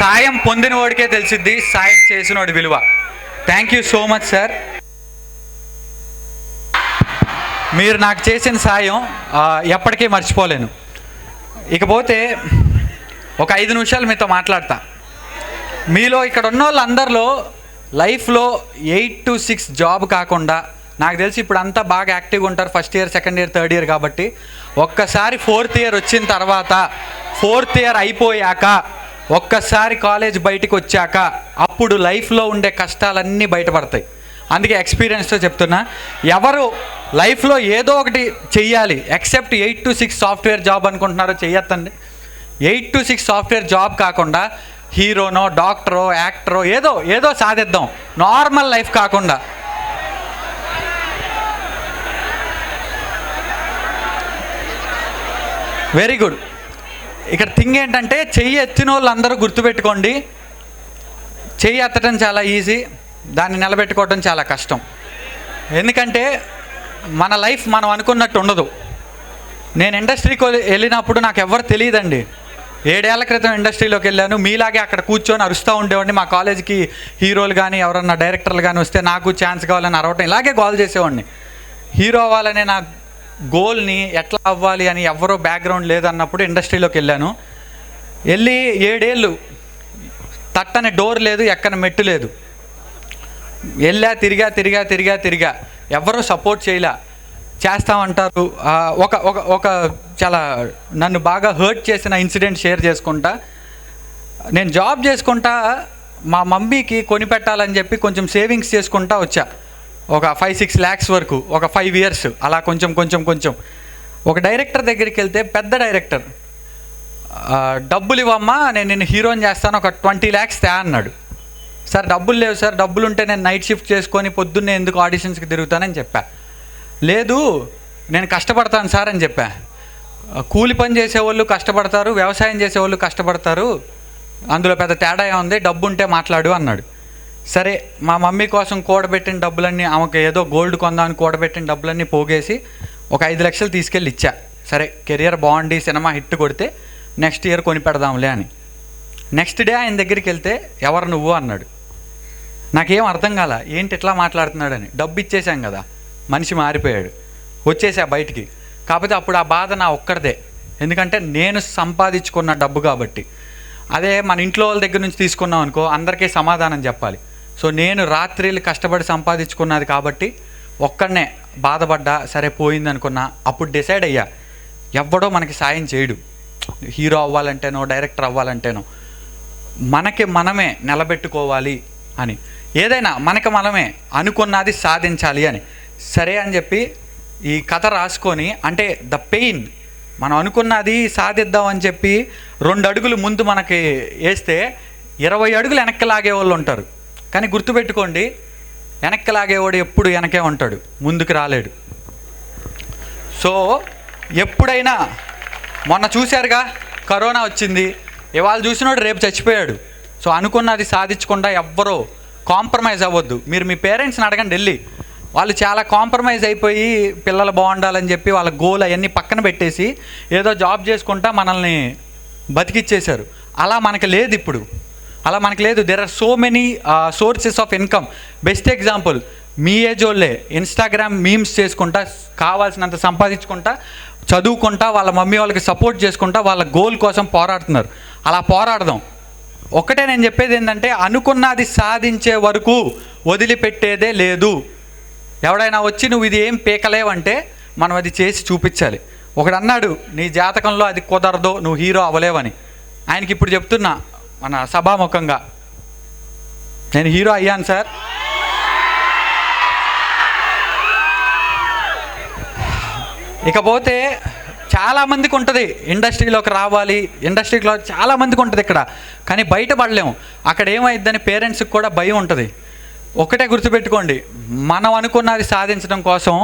సాయం పొందిన వాడికే తెలిసిద్ది సాయం చేసిన వాడి విలువ. Thank you so much sir. మీరు నాకు చేసిన సాయం ఎప్పటికీ మర్చిపోలేను. ఇకపోతే ఒక 5 నిమిషాలు మీతో మాట్లాడతా. మీలో ఇక్కడ ఉన్న వాళ్ళందరిలో లైఫ్లో 8 to 6 జాబ్ కాకుండా, నాకు తెలిసి ఇప్పుడు అంతా బాగా యాక్టివ్గా ఉంటారు, first year, second year, third year కాబట్టి, ఒక్కసారి 4th ఇయర్ వచ్చిన తర్వాత, 4th ఇయర్ అయిపోయాక, ఒక్కసారి కాలేజ్ బయటికి వచ్చాక అప్పుడు లైఫ్లో ఉండే కష్టాలన్నీ బయటపడతాయి. అందుకే ఎక్స్పీరియన్స్తో చెప్తున్నా, ఎవరు లైఫ్లో ఏదో ఒకటి చెయ్యాలి, ఎక్సెప్ట్ 8 to 6 సాఫ్ట్వేర్ జాబ్ అనుకుంటున్నారో చెయ్యొద్దండి. 8 to 6 సాఫ్ట్వేర్ జాబ్ కాకుండా హీరోనో, డాక్టరో, యాక్టరో ఏదో సాధిద్దాం, నార్మల్ లైఫ్ కాకుండా. Very good. ఇక్కడ థింగ్ ఏంటంటే, చెయ్యి ఎత్తిన వాళ్ళు అందరూ గుర్తుపెట్టుకోండి, చెయ్యి ఎత్తడం చాలా ఈజీ, దాన్ని నిలబెట్టుకోవడం చాలా కష్టం. ఎందుకంటే మన లైఫ్ మనం అనుకున్నట్టు ఉండదు. నేను ఇండస్ట్రీకి వెళ్ళినప్పుడు నాకు ఎవరు తెలియదండి. 7 ఏళ్ల క్రితం ఇండస్ట్రీలోకి వెళ్ళాను. మీలాగే అక్కడ కూర్చొని అరుస్తూ ఉండేవాడిని. మా కాలేజీకి హీరోలు కానీ ఎవరన్నా డైరెక్టర్లు కానీ వస్తే నాకు ఛాన్స్ కావాలని అరవటం, ఇలాగే గోల్ చేసేవాడిని. హీరో అవ్వాలనే నా గోల్ని ఎట్లా అవ్వాలి అని ఎవరో బ్యాక్గ్రౌండ్ లేదన్నప్పుడు ఇండస్ట్రీలోకి వెళ్ళాను. వెళ్ళి 7 ఏళ్ళు తట్టని డోర్ లేదు, ఎక్కని మెట్టు లేదు. వెళ్ళా, తిరిగా ఎవరూ సపోర్ట్ చేయలే. చేస్తామంటారు. ఒక చాలా నన్ను బాగా హర్ట్ చేసిన ఇన్సిడెంట్ షేర్ చేసుకుంటా. నేను జాబ్ చేసుకుంటా మా మమ్మీకి కొనిపెట్టాలని చెప్పి కొంచెం సేవింగ్స్ చేసుకుంటా వచ్చా. ఒక 5-6 lakhs వరకు, ఒక 5 years అలా కొంచెం. ఒక డైరెక్టర్ దగ్గరికి వెళ్తే, పెద్ద డైరెక్టర్, డబ్బులు ఇవ్వమ్మా, నేను నిన్ను హీరోని చేస్తాను, ఒక 20 lakhs తే అన్నాడు. సార్ డబ్బులు లేవు సార్, డబ్బులు ఉంటే నేను నైట్ షిఫ్ట్ చేసుకొని పొద్దున్నే ఎందుకు ఆడిషన్స్కి తిరుగుతానని చెప్పా. లేదు నేను కష్టపడతాను సార్ అని చెప్పా. కూలి పని చేసేవాళ్ళు కష్టపడతారు, వ్యవసాయం చేసేవాళ్ళు కష్టపడతారు, అందులో పెద్ద తేడా ఉంది, డబ్బు ఉంటే మాట్లాడు అన్నాడు. సరే, మా మమ్మీ కోసం కూడబెట్టిన డబ్బులన్నీ, ఆమెకు ఏదో గోల్డ్ కొందామని కూడబెట్టిన డబ్బులన్నీ పోగేసి ఒక 5 లక్షలు తీసుకెళ్ళి ఇచ్చా. సరే, కెరియర్ బాగుండి సినిమా హిట్ కొడితే నెక్స్ట్ ఇయర్ కొని పెడదాంలే అని. నెక్స్ట్ డే ఆయన దగ్గరికి వెళ్తే, ఎవరు నువ్వు అన్నాడు. నాకేం అర్థం కాల, ఏంటి ఇట్లా మాట్లాడుతున్నాడని. డబ్బు ఇచ్చేసాం కదా, మనిషి మారిపోయాడు. వచ్చేసా బయటికి. కాకపోతే అప్పుడు ఆ బాధ నా ఒక్కరిదే, ఎందుకంటే నేను సంపాదించుకున్న డబ్బు కాబట్టి. అదే మన ఇంట్లో వాళ్ళ దగ్గర నుంచి తీసుకున్నాం అనుకో, అందరికీ సమాధానం చెప్పాలి. సో నేను రాత్రిళ్ళు కష్టపడి సంపాదించుకున్నది కాబట్టి ఒక్కడనే బాధపడ్డా. సరే పోయింది అనుకున్నా. అప్పుడు డిసైడ్ అయ్యా, ఎవ్వడో మనకి సాయం చేయడు. హీరో అవ్వాలంటేనో, డైరెక్టర్ అవ్వాలంటేనో, మనకి మనమే నిలబెట్టుకోవాలి అని, ఏదైనా మనకి మనమే అనుకున్నది సాధించాలి అని. సరే అని చెప్పి ఈ కథ రాసుకొని, అంటే ద పెయిన్, మనం అనుకున్నది సాధిద్దాం అని చెప్పి 2 అడుగులు ముందు మనకి వేస్తే 20 అడుగులు వెనక్కి లాగే వాళ్ళు ఉంటారు. కానీ గుర్తుపెట్టుకోండి, వెనక్కి లాగేవాడు ఎప్పుడు వెనకే ఉంటాడు, ముందుకు రాలేడు. సో ఎప్పుడైనా, మొన్న చూశారుగా కరోనా వచ్చింది, ఇవాళ చూసినోడు రేపు చచ్చిపోయాడు. సో అనుకున్నది సాధించకుండా ఎవ్వరూ కాంప్రమైజ్ అవ్వద్దు. మీరు మీ పేరెంట్స్ని అడగండి వెళ్ళి, వాళ్ళు చాలా కాంప్రమైజ్ అయిపోయి పిల్లలు బాగుండాలని చెప్పి వాళ్ళ గోల్ అవన్నీ పక్కన పెట్టేసి ఏదో జాబ్ చేసుకుంటా మనల్ని బతికిచ్చేశారు. అలా మనకి లేదు ఇప్పుడు, అలా మనకి లేదు. There are so many sources of income. Best example, మీ ఏజ్ వాళ్ళే ఇన్స్టాగ్రామ్ మీమ్స్ చేసుకుంటా, కావాల్సినంత సంపాదించుకుంటా, చదువుకుంటా, వాళ్ళ మమ్మీ వాళ్ళకి సపోర్ట్ చేసుకుంటా వాళ్ళ గోల్ కోసం పోరాడుతున్నారు. అలా పోరాడదాం. ఒకటే నేను చెప్పేది ఏంటంటే, అనుకున్నది సాధించే వరకు వదిలిపెట్టేదే లేదు. ఎవడైనా వచ్చి నువ్వు ఇది ఏం పీకలేవంటే మనం అది చేసి చూపించాలి. ఒకడు అన్నాడు, నీ జాతకంలో అది కుదరదు, నువ్వు హీరో అవ్వలేవని. ఆయనకి ఇప్పుడు చెప్తున్నా మన సభాముఖంగా, నేను హీరో అయ్యాను సార్. ఇకపోతే చాలామందికి ఉంటుంది ఇండస్ట్రీలోకి రావాలి, ఇండస్ట్రీలో చాలామందికి ఉంటుంది ఇక్కడ, కానీ బయటపడలేము. అక్కడ ఏమైద్దని పేరెంట్స్కి కూడా భయం ఉంటుంది. ఒకటే గుర్తుపెట్టుకోండి, మనం అనుకున్నది సాధించడం కోసం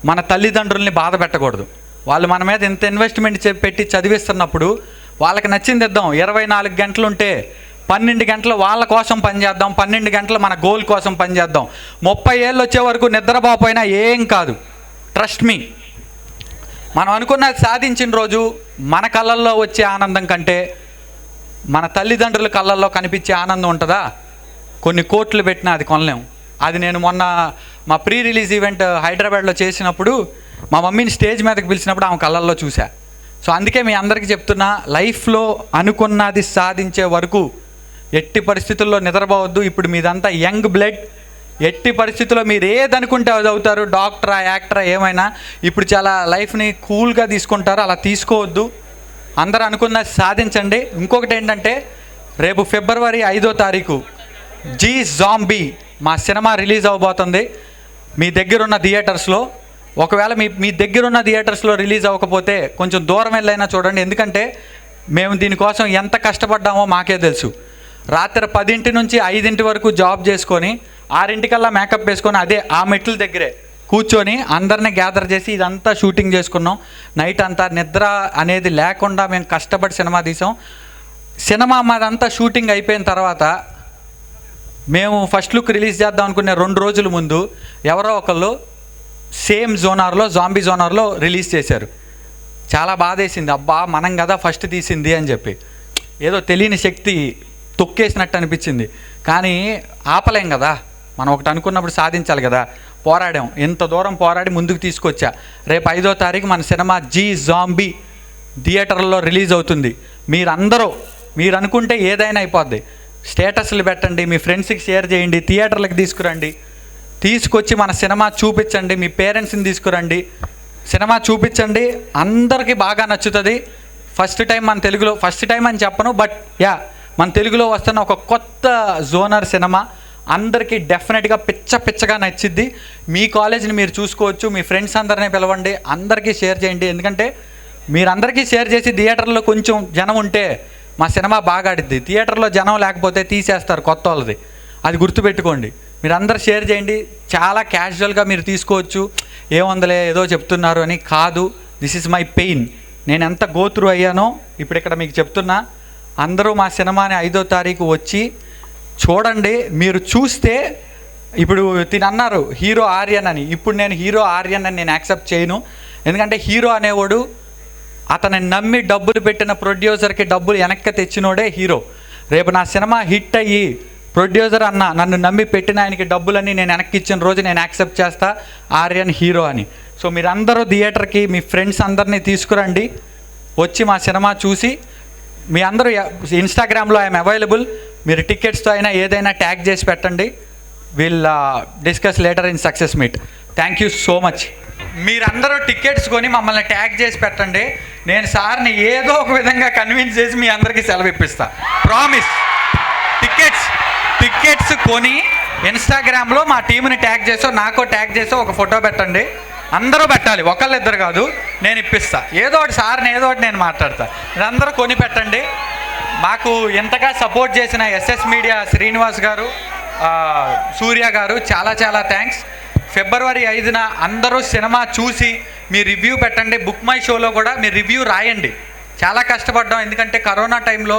మన తల్లిదండ్రుల్ని బాధ పెట్టకూడదు. వాళ్ళు మన మీద ఎంత ఇన్వెస్ట్మెంట్ పెట్టి చదివిస్తున్నప్పుడు వాళ్ళకి నచ్చింది ఇద్దాం. 24 గంటలుంటే 12 గంటలు వాళ్ళ కోసం పనిచేద్దాం, 12 గంటలు మన గోల్ కోసం పనిచేద్దాం. 30 ఏళ్ళు వచ్చే వరకు నిద్రపోకపోయినా ఏం కాదు, ట్రస్ట్ మీ. మనం అనుకున్నది సాధించిన రోజు మన కళ్ళల్లో వచ్చే ఆనందం కంటే మన తల్లిదండ్రుల కళ్ళల్లో కనిపించే ఆనందం ఉంటుందా? కొన్ని కోట్లు పెట్టినా అది కొనలేము. అది నేను మొన్న మా ప్రీ రిలీజ్ ఈవెంట్ హైదరాబాద్లో చేసినప్పుడు మా మమ్మీని స్టేజ్ మీదకి పిలిచినప్పుడు ఆమె కళ్ళల్లో చూసా. సో అందుకే మీ అందరికీ చెప్తున్నా, లైఫ్లో అనుకున్నది సాధించే వరకు ఎట్టి పరిస్థితుల్లో నిద్రపోవద్దు. ఇప్పుడు మీదంతా యంగ్ బ్లడ్, ఎట్టి పరిస్థితుల్లో మీరు ఏదనుకుంటే అది అవుతారు. డాక్టరా, యాక్టరా, ఏమైనా ఇప్పుడు చాలా లైఫ్ని కూల్గా తీసుకుంటారు. అలా తీసుకోవద్దు. అందరూ అనుకున్నది సాధించండి. ఇంకొకటి ఏంటంటే, రేపు ఫిబ్రవరి 5వ తారీఖు జీ జాంబీ మా సినిమా రిలీజ్ అవ్వబోతుంది మీ దగ్గరున్న థియేటర్స్లో. ఒకవేళ మీ దగ్గరున్న థియేటర్స్లో రిలీజ్ అవ్వకపోతే కొంచెం దూరం వెళ్ళైనా చూడండి. ఎందుకంటే మేము దీనికోసం ఎంత కష్టపడ్డామో మాకే తెలుసు. రాత్రి 10 నుంచి 5 వరకు జాబ్ చేసుకొని 6 మేకప్ వేసుకొని అదే ఆ మెట్ల దగ్గరే కూర్చొని అందరినీ గ్యాదర్ చేసి ఇదంతా షూటింగ్ చేసుకున్నాం. నైట్ అంతా నిద్ర అనేది లేకుండా మేము కష్టపడి సినిమా తీసాం. సినిమా మాదంతా షూటింగ్ అయిపోయిన తర్వాత మేము ఫస్ట్ లుక్ రిలీజ్ చేద్దాం అనుకునే 2 రోజుల ముందు ఎవరో ఒకళ్ళు సేమ్ జోనార్లో, జాంబీ జోనార్లో రిలీజ్ చేశారు. చాలా బాధేసింది. అబ్బా మనం కదా ఫస్ట్ తీసింది అని చెప్పి ఏదో తెలియని శక్తి తొక్కేసినట్టు అనిపించింది. కానీ ఆపలేం కదా, మనం ఒకటి అనుకున్నప్పుడు సాధించాలి కదా. పోరాడాం, ఎంత దూరం పోరాడి ముందుకు తీసుకొచ్చా. రేపు 5వ తారీఖు మన సినిమా జీ జాంబీ థియేటర్లో రిలీజ్ అవుతుంది. మీరు అనుకుంటే ఏదైనా అయిపోద్ది. స్టేటస్లు పెట్టండి, మీ ఫ్రెండ్స్కి షేర్ చేయండి, థియేటర్లకు తీసుకొచ్చి మన సినిమా చూపించండి. మీ పేరెంట్స్ని తీసుకురండి, సినిమా చూపించండి. అందరికీ బాగా నచ్చుతుంది. ఫస్ట్ టైం మన తెలుగులో, ఫస్ట్ టైం అని చెప్పను, బట్ మన తెలుగులో వస్తున్న ఒక కొత్త జోనర్ సినిమా అందరికీ డెఫినెట్గా పిచ్చగా నచ్చిద్ది. మీ కాలేజీని మీరు చూసుకోవచ్చు. మీ ఫ్రెండ్స్ అందరినీ పిలవండి, అందరికీ షేర్ చేయండి. ఎందుకంటే మీరందరికీ షేర్ చేసి థియేటర్లో కొంచెం జనం ఉంటే మా సినిమా బాగా ఆడిద్ది. థియేటర్లో జనం లేకపోతే తీసేస్తారు కొత్త వాళ్ళది, అది గుర్తుపెట్టుకోండి. మీరు అందరు షేర్ చేయండి. చాలా క్యాజువల్గా మీరు తీసుకోవచ్చు. ఏముందలే ఏదో చెప్తున్నారు అని కాదు. This is my pain. నేను ఎంత గోత్రు అయ్యానో ఇప్పుడు ఇక్కడ మీకు చెప్తున్నా. అందరూ మా సినిమాని 5వ తారీఖు వచ్చి చూడండి. మీరు చూస్తే ఇప్పుడు అన్నారు హీరో ఆర్యన్ అని. ఇప్పుడు నేను హీరో ఆర్యన్ అని నేను యాక్సెప్ట్ చేయను. ఎందుకంటే హీరో అనేవాడు అతని నమ్మి డబ్బులు పెట్టిన ప్రొడ్యూసర్కి డబ్బులు వెనక్కి తెచ్చినోడే హీరో. రేపు నా సినిమా హిట్ అయ్యి ప్రొడ్యూసర్ అన్న నన్ను నమ్మి పెట్టిన ఆయనకి డబ్బులన్నీ నేను వెనక్కి ఇచ్చిన రోజు నేను యాక్సెప్ట్ చేస్తా ఆర్యన్ హీరో అని. సో మీరందరూ థియేటర్కి మీ ఫ్రెండ్స్ అందరినీ తీసుకురండి, వచ్చి మా సినిమా చూసి. మీ అందరూ ఇన్స్టాగ్రామ్లో ఐఎమ్ అవైలబుల్. మీరు టికెట్స్తో అయినా ఏదైనా ట్యాగ్ చేసి పెట్టండి. Will discuss later in success meet. Thank you so much. మీరందరూ టికెట్స్ కొని మమ్మల్ని ట్యాగ్ చేసి పెట్టండి. నేను సార్ని ఏదో ఒక విధంగా కన్విన్స్ చేసి మీ అందరికీ సెలవు ఇప్పిస్తా. ప్రామిస్. టికెట్స్ కొని ఇన్స్టాగ్రామ్లో మా టీంని ట్యాగ్ చేసో నాకో ట్యాగ్ చేసో ఒక ఫోటో పెట్టండి. అందరూ పెట్టాలి, ఒకళ్ళిద్దరు కాదు. నేను ఇప్పిస్తా ఏదో ఒకటి, సార్ని ఏదో ఒకటి నేను మాట్లాడతా. మీరందరూ కొని పెట్టండి. మాకు ఎంతగా సపోర్ట్ చేసిన ఎస్ఎస్ మీడియా శ్రీనివాస్ గారు, సూర్య గారు చాలా థ్యాంక్స్. ఫిబ్రవరి 5న అందరూ సినిమా చూసి మీ రివ్యూ పెట్టండి. బుక్ మై షోలో కూడా మీ రివ్యూ రాయండి. చాలా కష్టపడ్డాం. ఎందుకంటే కరోనా టైంలో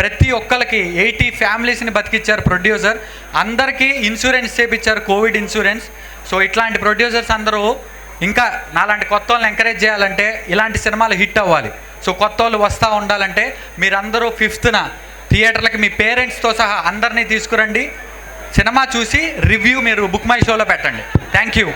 ప్రతి ఒక్కరికి 80 ఫ్యామిలీస్ని బతికిచ్చారు ప్రొడ్యూసర్. అందరికీ ఇన్సూరెన్స్ చేపించారు, కోవిడ్ ఇన్సూరెన్స్. సో ఇట్లాంటి ప్రొడ్యూసర్స్ అందరూ ఇంకా నాలాంటి కొత్త వాళ్ళని ఎంకరేజ్ చేయాలంటే ఇలాంటి సినిమాలు హిట్ అవ్వాలి. సో కొత్త వాళ్ళు వస్తూ ఉండాలంటే మీరందరూ 5న థియేటర్లకి మీ పేరెంట్స్తో సహా అందరినీ తీసుకురండి. సినిమా చూసి రివ్యూ మీరు బుక్ మై షోలో పెట్టండి. Thank you.